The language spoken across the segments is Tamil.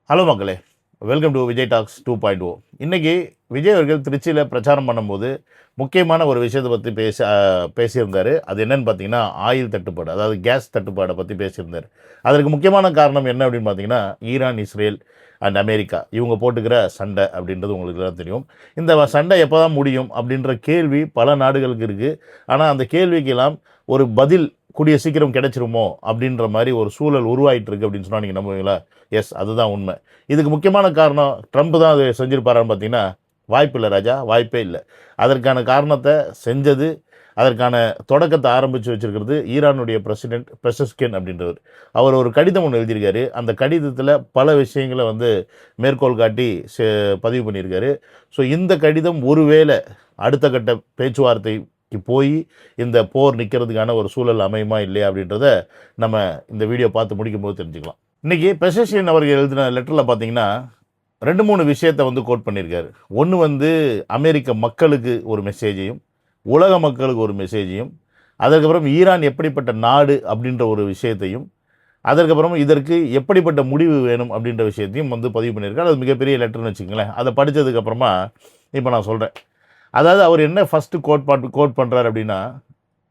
ஹலோ மக்களே, வெல்கம் டு விஜய் டாக்ஸ் 2.0. இன்றைக்கி விஜய் அவர்கள் திருச்சியில் பிரச்சாரம் பண்ணும்போது முக்கியமான ஒரு விஷயத்தை பற்றி பேசியிருந்தார். அது என்னென்னு பார்த்தீங்கன்னா, ஆயில் தட்டுப்பாடு, அதாவது கேஸ் தட்டுப்பாடை பற்றி பேசியிருந்தார். அதற்கு முக்கியமான காரணம் என்ன அப்படின்னு பார்த்தீங்கன்னா, ஈரான், இஸ்ரேல் அண்ட் அமெரிக்கா இவங்க போட்டுக்கிற சண்டை அப்படின்றது உங்களுக்கு தான் தெரியும். இந்த சண்டை எப்போ தான் முடியும் அப்படின்ற கேள்வி பல நாடுகளுக்கு இருக்குது. ஆனால் அந்த கேள்விக்கெல்லாம் ஒரு பதில் கூடிய சீக்கிரம் கிடைச்சிருமோ அப்படின்ற மாதிரி ஒரு சூழல் உருவாகிட்டு இருக்குது அப்படின்னு சொன்னால் நீங்கள் நம்புவீங்களா? எஸ், அதுதான் உண்மை. இதுக்கு முக்கியமான காரணம் ட்ரம்ப் தான் அது செஞ்சுருப்பாரான்னு பார்த்தீங்கன்னா, வாய்ப்பு இல்லை ராஜா, வாய்ப்பே இல்லை. அதற்கான காரணத்தை செஞ்சது, அதற்கான தொடக்கத்தை ஆரம்பித்து வச்சுருக்கிறது ஈரானுடைய பிரசிடென்ட் பெசஸ்கின் அப்படின்றவர். அவர் ஒரு கடிதம் ஒன்று எழுதியிருக்காரு. அந்த கடிதத்தில் பல விஷயங்களை மேற்கோள் காட்டி பதிவு பண்ணியிருக்காரு. ஸோ இந்த கடிதம் ஒருவேளை அடுத்த கட்ட பேச்சுவார்த்தைக்கு போய் இந்த போர் நிற்கிறதுக்கான ஒரு சூழல் அமையுமா இல்லையா அப்படின்றத நம்ம இந்த வீடியோ பார்த்து முடிக்கும்போது தெரிஞ்சுக்கலாம். இன்றைக்கி பெசஸ்கின் அவர்கள் எழுதின லெட்டரில் பார்த்தீங்கன்னா 2-3 விஷயத்தை கோட் பண்ணியிருக்காரு. ஒன்று அமெரிக்க மக்களுக்கு ஒரு மெசேஜையும், உலக மக்களுக்கு ஒரு மெசேஜையும், அதற்கப்புறம் ஈரான் எப்படிப்பட்ட நாடு அப்படின்ற ஒரு விஷயத்தையும், அதற்கப்புறம் இதற்கு எப்படிப்பட்ட முடிவு வேணும் அப்படின்ற விஷயத்தையும் பதிவு பண்ணியிருக்காரு. அது மிகப்பெரிய லெட்டர்னு வச்சுக்கங்களேன். அதை படித்ததுக்கப்புறமா இப்போ நான் சொல்கிறேன். அதாவது அவர் என்ன ஃபஸ்ட்டு கோட் பண்ணுறாரு அப்படின்னா,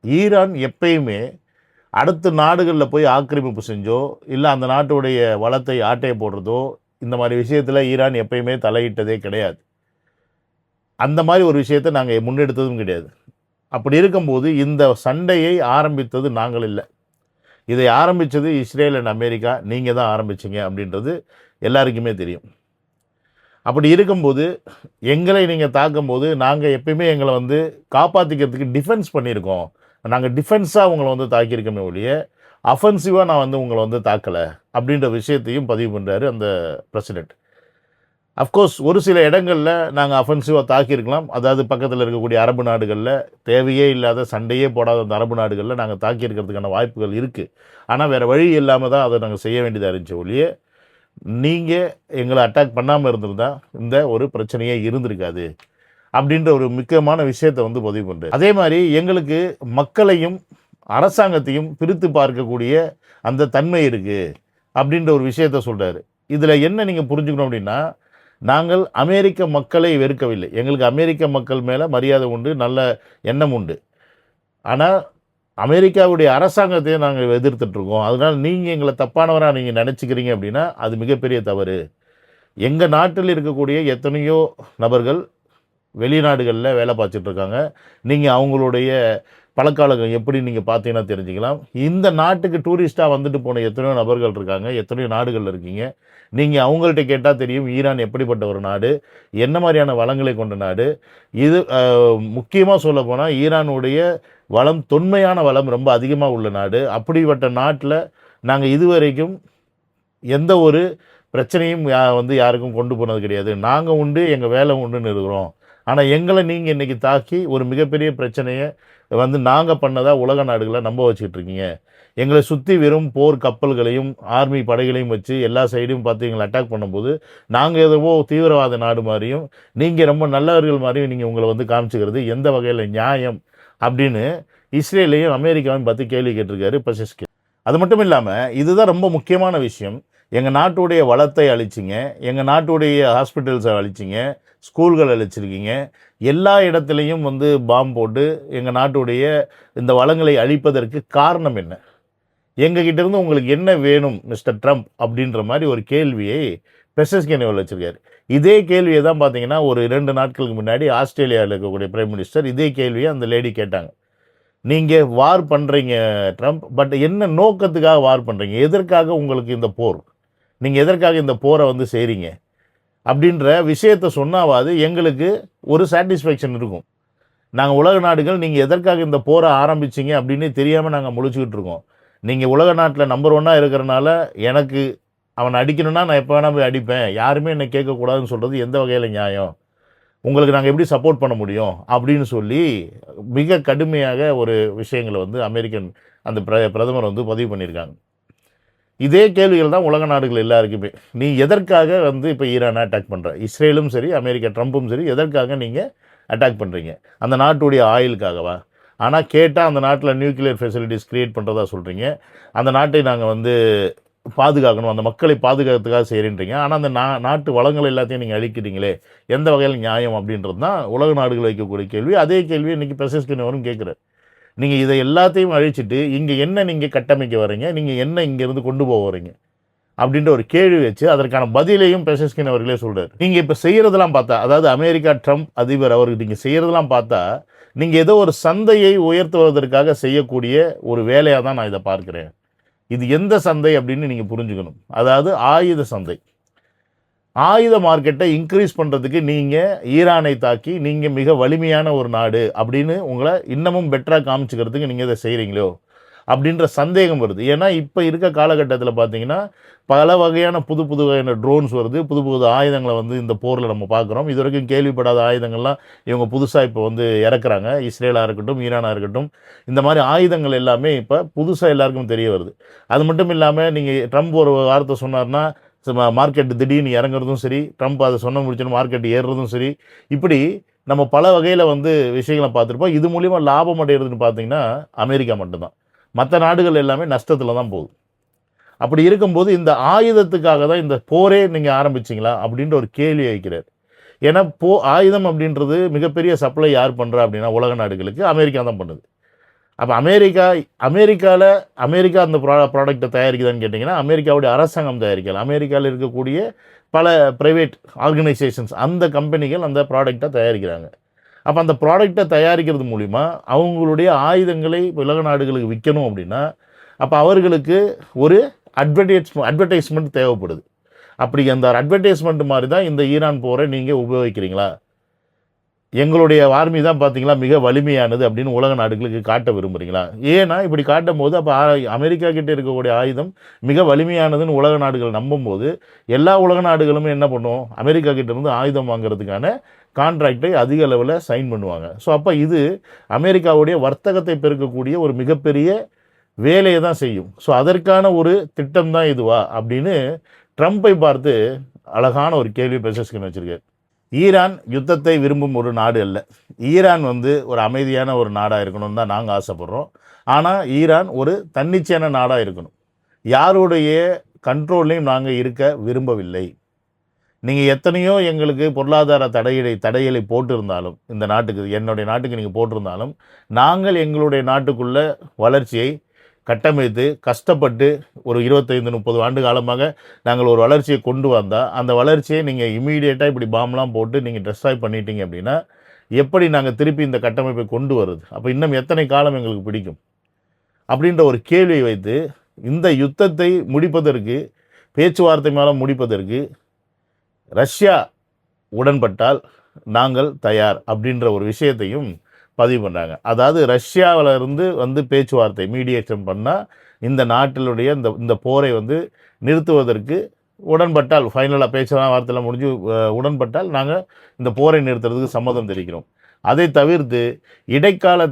ஈரான் எப்பயுமே அடுத்த நாடுகளில் போய் ஆக்கிரமிப்பு செஞ்சோ, இல்லை அந்த நாட்டுடைய வளத்தை ஆட்டையை போடுறதோ, இந்த மாதிரி விஷயத்தில் ஈரான் எப்பயுமே தலையிட்டதே கிடையாது. அந்த மாதிரி ஒரு விஷயத்தை நாங்கள் முன்னெடுத்ததும் கிடையாது. அப்படி இருக்கும்போது இந்த சண்டையை ஆரம்பித்தது நாங்கள் இல்லை. இதை ஆரம்பித்தது இஸ்ரேல் அண்ட் அமெரிக்கா. நீங்கள் தான் ஆரம்பிச்சிங்க அப்படின்றது எல்லாருக்குமே தெரியும். அப்படி இருக்கும்போது எங்களை நீங்கள் தாக்கும்போது நாங்கள் எப்பயுமே எங்களை காப்பாற்றிக்கிறதுக்கு டிஃபென்ஸ் பண்ணியிருக்கோம். நாங்கள் டிஃபென்ஸாக உங்களை தாக்கியிருக்கோமே ஒழிய அஃபென்சிவாக நான் உங்களை தாக்கலை அப்படின்ற விஷயத்தையும் பதிவு பண்ணுறாரு அந்த பிரசிடெண்ட். அஃப்கோர்ஸ் ஒரு சில இடங்களில் நாங்கள் அஃபென்சிவாக தாக்கியிருக்கலாம். அதாவது பக்கத்தில் இருக்கக்கூடிய அரபு நாடுகளில் தேவையே இல்லாத சண்டையே போடாத அந்த அரபு நாடுகளில் நாங்கள் தாக்கியிருக்கிறதுக்கான வாய்ப்புகள் இருக்குது. ஆனால் வேறு வழி இல்லாமல் தான் அதை நாங்கள் செய்ய வேண்டியதாக இருந்துச்சு ஒழிய நீங்கள் எங்களை அட்டாக் பண்ணாமல் இருந்திருந்தால் இந்த ஒரு பிரச்சனையே இருந்திருக்காது அப்படின்ற ஒரு முக்கியமான விஷயத்தை பதிவு பண்ணுறது. அதே மாதிரி எங்களுக்கு மக்களையும் அரசாங்கத்தையும் பிரித்து பார்க்கக்கூடிய அந்த தன்மை இருக்குது அப்படின்ற ஒரு விஷயத்த சொல்கிறாரு. இதில் என்ன நீங்கள் புரிஞ்சுக்கணும் அப்படின்னா, நாங்கள் அமெரிக்க மக்களை வெறுக்கவில்லை. எங்களுக்கு அமெரிக்க மக்கள் மேலே மரியாதை உண்டு, நல்ல எண்ணம் உண்டு. ஆனால் அமெரிக்காவுடைய அரசாங்கத்தையும் நாங்கள் எதிர்த்துட்ருக்கோம். அதனால் நீங்கள் எங்களை தப்பானவராக நீங்கள் நினச்சிக்கிறீங்க அப்படின்னா அது மிகப்பெரிய தவறு. எங்கள் நாட்டில் இருக்கக்கூடிய எத்தனையோ நபர்கள் வெளிநாடுகளில் வேலை பார்த்துட்ருக்காங்க. நீங்கள் அவங்களுடைய பழக்காலங்கள் எப்படி நீங்கள் பார்த்தீங்கன்னா தெரிஞ்சுக்கலாம். இந்த நாட்டுக்கு டூரிஸ்ட்டாக வந்துட்டு போன எத்தனையோ நபர்கள் இருக்காங்க, எத்தனையோ நாடுகளில் இருக்கீங்க. நீங்கள் அவங்கள்ட்ட கேட்டால் தெரியும் ஈரான் எப்படிப்பட்ட ஒரு நாடு, என்ன மாதிரியான வளங்களை கொண்ட நாடு. இது முக்கியமாக சொல்லப்போனால் ஈரானுடைய வளம், தொன்மையான வளம் ரொம்ப அதிகமாக உள்ள நாடு. அப்படிப்பட்ட நாட்டில் நாங்கள் இதுவரைக்கும் எந்த ஒரு பிரச்சனையும் யாருக்கும் கொண்டு போனது கிடையாது. நாங்கள் உண்டு, எங்கள் வேலை உண்டுன்னு இருக்கிறோம். ஆனால் எங்களை நீங்கள் இன்றைக்கி தாக்கி ஒரு மிகப்பெரிய பிரச்சனையை நாங்கள் பண்ணதாக உலக நாடுகளை நம்ப வச்சுக்கிட்டு இருக்கீங்க. எங்களை சுற்றி வெறும் போர் கப்பல்களையும் ஆர்மி படைகளையும் வச்சு எல்லா சைடையும் பார்த்து எங்களை அட்டாக் பண்ணும்போது நாங்கள் எதுவோ தீவிரவாத நாடு மாதிரியும் நீங்கள் ரொம்ப நல்லவர்கள் மாதிரியும் நீங்கள் உங்களை காமிச்சிக்கிறது எந்த வகையில் நியாயம் அப்படின்னு இஸ்ரேலையும் அமெரிக்காவையும் பார்த்து கேள்வி கேட்டிருக்காரு பெசஸ்கின். அது மட்டும் இல்லாமல் இதுதான் ரொம்ப முக்கியமான விஷயம். எங்கள் நாட்டுடைய வளத்தை அழிச்சிங்க, எங்கள் நாட்டுடைய ஹாஸ்பிட்டல்ஸை அழிச்சிங்க, ஸ்கூல்கள் அழிச்சிருக்கீங்க, எல்லா இடத்துலையும் பாம்பு போட்டு எங்கள் நாட்டுடைய இந்த வளங்களை அழிப்பதற்கு காரணம் என்ன? எங்ககிட்டேருந்து உங்களுக்கு என்ன வேணும் மிஸ்டர் ட்ரம்ப் அப்படின்ற மாதிரி ஒரு கேள்வியை பெசஸ்கின் வச்சிருக்காரு. இதே கேள்வியை தான் பார்த்தீங்கன்னா ஒரு 2 நாட்களுக்கு முன்னாடி ஆஸ்திரேலியாவில் இருக்கக்கூடிய பிரைம் மினிஸ்டர் இதே கேள்வியை அந்த லேடி கேட்டாங்க. நீங்கள் வார் பண்ணுறீங்க ட்ரம்ப், பட் என்ன நோக்கத்துக்காக வார் பண்ணுறீங்க? எதற்காக உங்களுக்கு இந்த போர்? நீங்கள் எதற்காக இந்த போரை செய்கிறீங்க அப்படின்ற விஷயத்தை சொன்னாவது எங்களுக்கு ஒரு சாட்டிஸ்ஃபேக்ஷன் இருக்கும். நாங்கள் உலக நாடுகள் நீங்கள் எதற்காக இந்த போரை ஆரம்பிச்சிங்க அப்படின்னு தெரியாமல் நாங்கள் முழிச்சுக்கிட்டு இருக்கோம். நீங்கள் உலக நாட்டில் நம்பர் 1 இருக்கிறனால எனக்கு அவனை அடிக்கணும்னா நான் எப்போ வேணால் போய் அடிப்பேன், யாருமே என்னை கேட்கக்கூடாதுன்னு சொல்கிறது எந்த வகையில் நியாயம்? உங்களுக்கு நாங்கள் எப்படி சப்போர்ட் பண்ண முடியும் அப்படின்னு சொல்லி மிக கடுமையாக ஒரு விஷயங்களை அமெரிக்கன் அந்த பிரதமர் பதிவு பண்ணியிருக்காங்க. இதே கேள்விகள் தான் உலக நாடுகள் எல்லாருக்குமே. நீ எதற்காக இப்போ ஈரானை அட்டாக் பண்ணுற? இஸ்ரேலும் சரி, அமெரிக்கா ட்ரம்ப்பும் சரி, எதற்காக நீங்கள் அட்டாக் பண்ணுறீங்க? அந்த நாட்டுடைய ஆயிலுக்காகவா? ஆனால் கேட்டால் அந்த நாட்டில் நியூக்ளியர் ஃபெசிலிட்டிஸ் க்ரியேட் பண்ணுறதா சொல்கிறீங்க. அந்த நாட்டை நாங்கள் பாதுகாக்கணும், அந்த மக்களை பாதுகாக்கிறதுக்காக செய்கிறீன்றீங்க. ஆனால் அந்த நாட்டு வளங்கள் எல்லாத்தையும் நீங்கள் அழிக்கிறீங்களே, எந்த வகையில் நியாயம் அப்படின்றது தான் உலக நாடுகள் வைக்கக்கூடிய கேள்வி. அதே கேள்வி இன்றைக்கி பெசஸ்கின் அவரும் கேட்குறாரு. நீங்கள் இதை எல்லாத்தையும் அழிச்சிட்டு இங்கே என்ன நீங்கள் கட்டமைக்க வரீங்க, நீங்கள் என்ன இங்கேருந்து கொண்டு போக வரீங்க அப்படின்ற ஒரு கேள்வி வச்சு அதற்கான பதிலையும் பெசஸ்கின் அவர்களே சொல்கிறார். நீங்கள் இப்போ செய்கிறதெல்லாம் பார்த்தா, அதாவது அமெரிக்கா ட்ரம்ப் அதிபர் அவருக்கு நீங்கள் செய்கிறதெல்லாம் பார்த்தா, நீங்கள் ஏதோ ஒரு சந்தையை உயர்த்துவதற்காக செய்யக்கூடிய ஒரு வேலையாக தான் நான் இதை பார்க்குறேன். இது எந்த சந்தை அப்படின்னு நீங்கள் புரிஞ்சுக்கணும். அதாவது ஆயுத சந்தை. ஆயுத மார்க்கெட்டை இன்க்ரீஸ் பண்ணுறதுக்கு நீங்கள் ஈரானை தாக்கி நீங்கள் மிக வலிமையான ஒரு நாடு அப்படின்னு உங்களை இன்னமும் பெட்டராக காமிச்சிக்கிறதுக்கு நீங்கள் இதை செய்கிறீங்களோ அப்படின்ற சந்தேகம் வருது. ஏன்னா இப்போ இருக்க காலகட்டத்தில் பார்த்தீங்கன்னா பல வகையான புது வகையான ட்ரோன்ஸ் வருது, புது ஆயுதங்களை வந்து இந்த போரில் நம்ம பார்க்குறோம். இது வரைக்கும் கேள்விப்படாத ஆயுதங்கள்லாம் இவங்க புதுசாக இப்போ வந்து இறக்குறாங்க. இஸ்ரேலாக இருக்கட்டும், ஈரானாக இருக்கட்டும், இந்த மாதிரி ஆயுதங்கள் எல்லாமே இப்போ புதுசாக எல்லாருக்கும் தெரிய வருது. அது மட்டும் இல்லாமல் நீங்கள் ட்ரம்ப் ஒரு வார்த்தை சொன்னார்னா மார்க்கெட்டு திடீர்னு இறங்குறதும் சரி, ட்ரம்ப் அதை சொன்ன முடிச்சுன்னு மார்க்கெட் ஏறுறதும் சரி, இப்படி நம்ம பல வகையில் வந்து விஷயங்களை பார்த்துருப்போம். இது மூலிமா லாபம் அடைகிறதுன்னு பார்த்தீங்கன்னா அமெரிக்கா மட்டும்தான். மற்ற நாடுகள் எல்லாமே நஷ்டத்தில் தான் போகுது. அப்படி இருக்கும்போது இந்த ஆயுதத்துக்காக தான் இந்த போரே நீங்கள் ஆரம்பிச்சிங்களா அப்படின்ற ஒரு கேள்வி வைக்கிறார். ஏன்னா ஆயுதம் அப்படின்றது மிகப்பெரிய சப்ளை யார் பண்ணுறா அப்படின்னா உலக நாடுகளுக்கு அமெரிக்கா தான் பண்ணுது. அப்போ அமெரிக்கா அந்த ப்ராடக்ட்டை தயாரிக்குதான்னு கேட்டிங்கன்னா அமெரிக்காவுடைய அரசாங்கம் தயாரிக்கல. அமெரிக்காவில் இருக்கக்கூடிய பல ப்ரைவேட் ஆர்கனைசேஷன்ஸ், அந்த கம்பெனிகள் அந்த ப்ராடக்டை தயாரிக்கிறாங்க. அப்போ அந்த ப்ராடக்டை தயாரிக்கிறது மூலிமா அவங்களுடைய ஆயுதங்களை உலக நாடுகளுக்கு விற்கணும் அப்படின்னா அப்போ அவர்களுக்கு ஒரு அட்வர்டைஸ்மெண்ட் தேவைப்படுது. அப்படி அந்த அட்வர்டைஸ்மெண்ட் மாதிரி தான் இந்த ஈரான் போரை நீங்கள் உபயோகிக்கிறீங்களா, எங்களுடைய ஆர்மி தான் பார்த்தீங்களா மிக வலிமையானது அப்படின்னு உலக நாடுகளுக்கு காட்ட விரும்புகிறீங்களா? ஏன்னா இப்படி காட்டும் போது அப்போ அமெரிக்கா கிட்டே இருக்கக்கூடிய ஆயுதம் மிக வலிமையானதுன்னு உலக நாடுகள் நம்பும்போது எல்லா உலக நாடுகளுமே என்ன பண்ணும், அமெரிக்கா கிட்டேருந்து ஆயுதம் வாங்குறதுக்கான கான்ட்ராக்டை அதிக அளவில் சைன் பண்ணுவாங்க. ஸோ அப்போ இது அமெரிக்காவுடைய வர்த்தகத்தை பெருக்கக்கூடிய ஒரு மிகப்பெரிய வேலையை தான் செய்யும். ஸோ அதற்கான ஒரு திட்டம் தான் இதுவா அப்படின்னு ட்ரம்ப்பை பார்த்து அழகான ஒரு கேள்வி பெசஸ்கின் வச்சுருக்காரு. ஈரான் யுத்தத்தை விரும்பும் ஒரு நாடு அல்ல. ஈரான் வந்து ஒரு அமைதியான ஒரு நாடாக இருக்கணும்னு தான் நாங்கள் ஆசைப்படுறோம். ஆனால் ஈரான் ஒரு தன்னிச்சையான நாடாக இருக்கணும். யாருடைய கண்ட்ரோல்லையும் நாங்கள் இருக்க விரும்பவில்லை. நீங்கள் எத்தனையோ எங்களுக்கு பொருளாதார தடைகளை போட்டிருந்தாலும், இந்த நாட்டுக்கு, என்னுடைய நாட்டுக்கு நீங்கள் போட்டிருந்தாலும், நாங்கள் எங்களுடைய நாட்டுக்குள்ள வளர்ச்சியை கட்டமைத்து கஷ்டப்பட்டு ஒரு 25-30 ஆண்டு காலமாக நாங்கள் ஒரு வளர்ச்சியை கொண்டு வந்தால் அந்த வளர்ச்சியை நீங்கள் இமீடியட்டாக இப்படி பாம்லாம் போட்டு நீங்கள் டெஸ்ட்ராய் பண்ணிட்டீங்க அப்படின்னா எப்படி நாங்கள் திருப்பி இந்த கட்டமைப்பை கொண்டு வருது? அப்போ இன்னும் எத்தனை காலம் எங்களுக்கு பிடிக்கும் அப்படின்ற ஒரு கேள்வியை வைத்து இந்த யுத்தத்தை முடிப்பதற்கு, பேச்சுவார்த்தை மூலம் முடிப்பதற்கு ரஷ்யா உடன்பட்டால் நாங்கள் தயார் அப்படின்ற ஒரு விஷயத்தையும் பதிவு பண்ணுறாங்க. அதாவது ரஷ்யாவில் இருந்து வந்து பேச்சுவார்த்தை மீடியேஷன் பண்ணால் இந்த நாட்டிலுடைய இந்த போரை வந்து நிறுத்துவதற்கு உடன்பட்டால், ஃபைனலாக பேச்சுவார்த்தைலாம் முடிஞ்சு உடன்பட்டால் நாங்கள் இந்த போரை நிறுத்துறதுக்கு சம்மதம் தெரிவிக்கிறோம். அதை தவிர்த்து இடைக்கால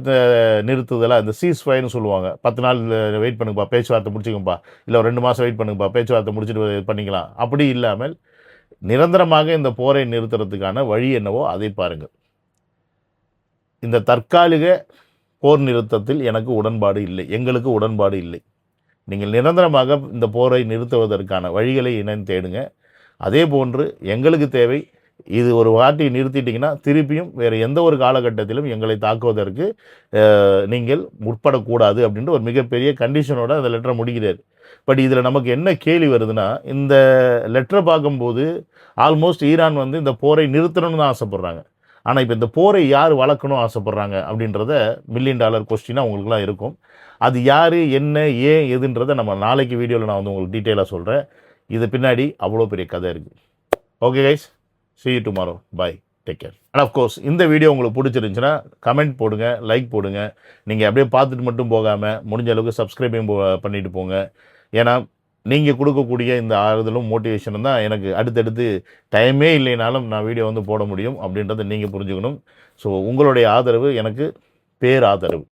நிறுத்துதலாக இந்த சீஸ்ஃபயர்னு சொல்லுவாங்க, 10 நாள் வெயிட் பண்ணுங்கப்பா, பேச்சுவார்த்தை முடிச்சுக்கோப்பா, இல்லை 2 மாதம் வெயிட் பண்ணுங்கப்பா, பேச்சுவார்த்தை முடிச்சுட்டு பண்ணிக்கலாம், அப்படி இல்லாமல் நிரந்தரமாக இந்த போரை நிறுத்துறதுக்கான வழி என்னவோ அதை பாருங்கள். இந்த தற்காலிக போர் நிறுத்தத்தில் எனக்கு உடன்பாடு இல்லை, எங்களுக்கு உடன்பாடு இல்லை. நீங்கள் நிரந்தரமாக இந்த போரை நிறுத்துவதற்கான வழிகளை என்னன்னு தேடுங்க. அதே போன்று எங்களுக்கு தேவை, இது ஒரு வாட்டி நிறுத்திட்டிங்கன்னா திருப்பியும் வேறு எந்த ஒரு காலகட்டத்திலும் எங்களை தாக்குவதற்கு நீங்கள் முற்படக்கூடாது அப்படின்ற ஒரு மிகப்பெரிய கண்டிஷனோட அந்த லெட்டரை முடிக்கிறார். பட் இதில் நமக்கு என்ன கேள்வி வருதுன்னா, இந்த லெட்டரை பார்க்கும்போது ஆல்மோஸ்ட் ஈரான் வந்து இந்த போரை நிறுத்தணும்னு தான் ஆசைப்பட்றாங்க. ஆனால் இப்போ இந்த போரை யார் வளர்க்கணும் ஆசைப்பட்றாங்க அப்படின்றத $1 மில்லியன் கொஸ்டினாக உங்களுக்குலாம் இருக்கும். அது யார், என்ன, ஏன், எதுன்றதை நம்ம நாளைக்கு வீடியோவில் நான் வந்து உங்களுக்கு டீட்டெயிலாக சொல்கிறேன். இது பின்னாடி அவ்வளோ பெரிய கதை இருக்குது. Okay guys, see you tomorrow. Bye. Take care. And of course, இந்த வீடியோ உங்களுக்கு பிடிச்சிருந்துச்சுன்னா கமெண்ட் போடுங்க, லைக் போடுங்க. நீங்கள் அப்படியே பார்த்துட்டு மட்டும் போகாமல் முடிஞ்ச அளவுக்கு சப்ஸ்கிரைபையும் பண்ணிட்டு போங்க. ஏன்னா நீங்கள் கொடுக்கக்கூடிய இந்த ஆறுதலும் மோட்டிவேஷனும் தான் எனக்கு அடுத்தடுத்து டைமே இல்லைனாலும் நான் வீடியோ வந்து போட முடியும் அப்படின்றத நீங்கள் புரிஞ்சுக்கணும். ஸோ உங்களுடைய ஆதரவு எனக்கு பேராதரவு.